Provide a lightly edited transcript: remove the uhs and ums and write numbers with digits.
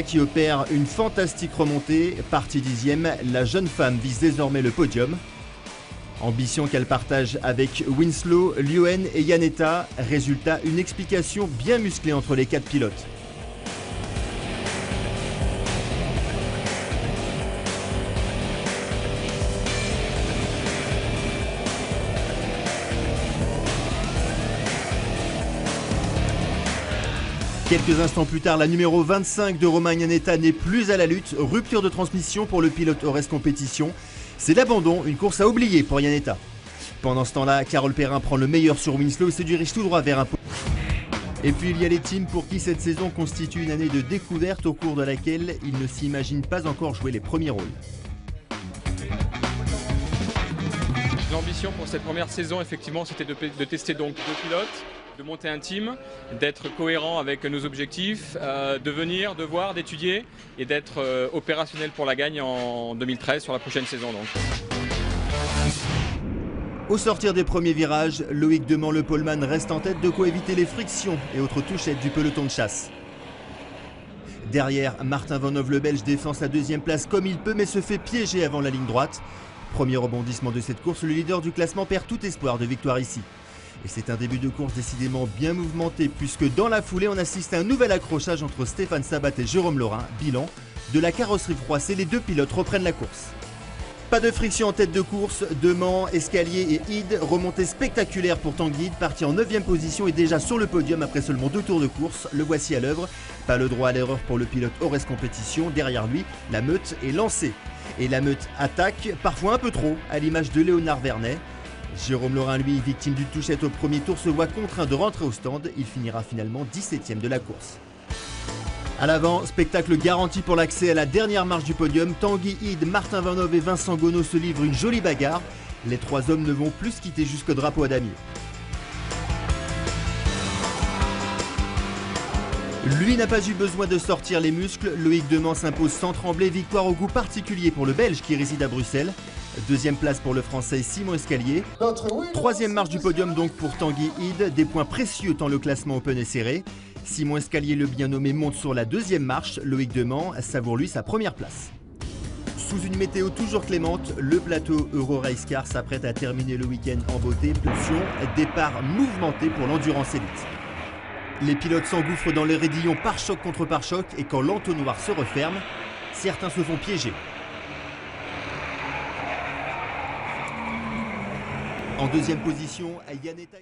Qui opère une fantastique remontée. Partie 10e, la jeune femme vise désormais le podium. Ambition qu'elle partage avec Winslow, Leeuwen et Iannetta. Résultat, une explication bien musclée entre les 4 pilotes. Quelques instants plus tard, la numéro 25 de Romain Iannetta n'est plus à la lutte. Rupture de transmission pour le pilote Ores Compétition. C'est l'abandon, une course à oublier pour Iannetta. Pendant ce temps-là, Carole Perrin prend le meilleur sur Winslow et se dirige tout droit vers un podium. Et puis il y a les teams pour qui cette saison constitue une année de découverte au cours de laquelle ils ne s'imaginent pas encore jouer les premiers rôles. L'ambition pour cette première saison, effectivement, c'était de tester donc 2 pilotes, de monter un team, d'être cohérent avec nos objectifs, de venir, de voir, d'étudier et d'être opérationnel pour la gagne en 2013 sur la prochaine saison. Donc. Au sortir des premiers virages, Loïc Demant le poleman reste en tête, de quoi éviter les frictions et autres touchettes du peloton de chasse. Derrière, Martin Vanhoove le Belge défend sa 2e place comme il peut mais se fait piéger avant la ligne droite. Premier rebondissement de cette course, le leader du classement perd tout espoir de victoire ici. Et c'est un début de course décidément bien mouvementé puisque dans la foulée on assiste à un nouvel accrochage entre Stéphane Sabat et Jérôme Laurin. Bilan, de la carrosserie froissée, les 2 pilotes reprennent la course. Pas de friction en tête de course, Demant, Escalier et Ide, remontée spectaculaire pour Tanguy Ide, parti en 9e position et déjà sur le podium après seulement 2 tours de course. Le voici à l'œuvre, pas le droit à l'erreur pour le pilote Ores Compétition. Derrière lui, la meute est lancée. Et la meute attaque, parfois un peu trop, à l'image de Léonard Vernet. Jérôme Laurin, lui, victime d'une touchette au premier tour, se voit contraint de rentrer au stand. Il finira finalement 17e de la course. À l'avant, spectacle garanti pour l'accès à la dernière marche du podium. Tanguy Ide, Martin Vanhoove et Vincent Gonneau se livrent une jolie bagarre. Les 3 hommes ne vont plus se quitter jusqu'au drapeau à damier. Lui n'a pas eu besoin de sortir les muscles. Loïc Demant s'impose sans trembler. Victoire au goût particulier pour le Belge qui réside à Bruxelles. 2e place pour le Français Simon Escalier. 3e marche du podium donc pour Tanguy Ide. Des points précieux tant le classement open est serré. Simon Escalier, le bien nommé, monte sur la 2e marche. Loïc Demant savoure lui sa première place. Sous une météo toujours clémente, le plateau Euro Race Car s'apprête à terminer le week-end en beauté. Pulsion, départ mouvementé pour l'endurance élite. Les pilotes s'engouffrent dans les raidillons pare-choc contre pare-choc et quand l'entonnoir se referme, certains se font piéger. En 2e position, Iannetta.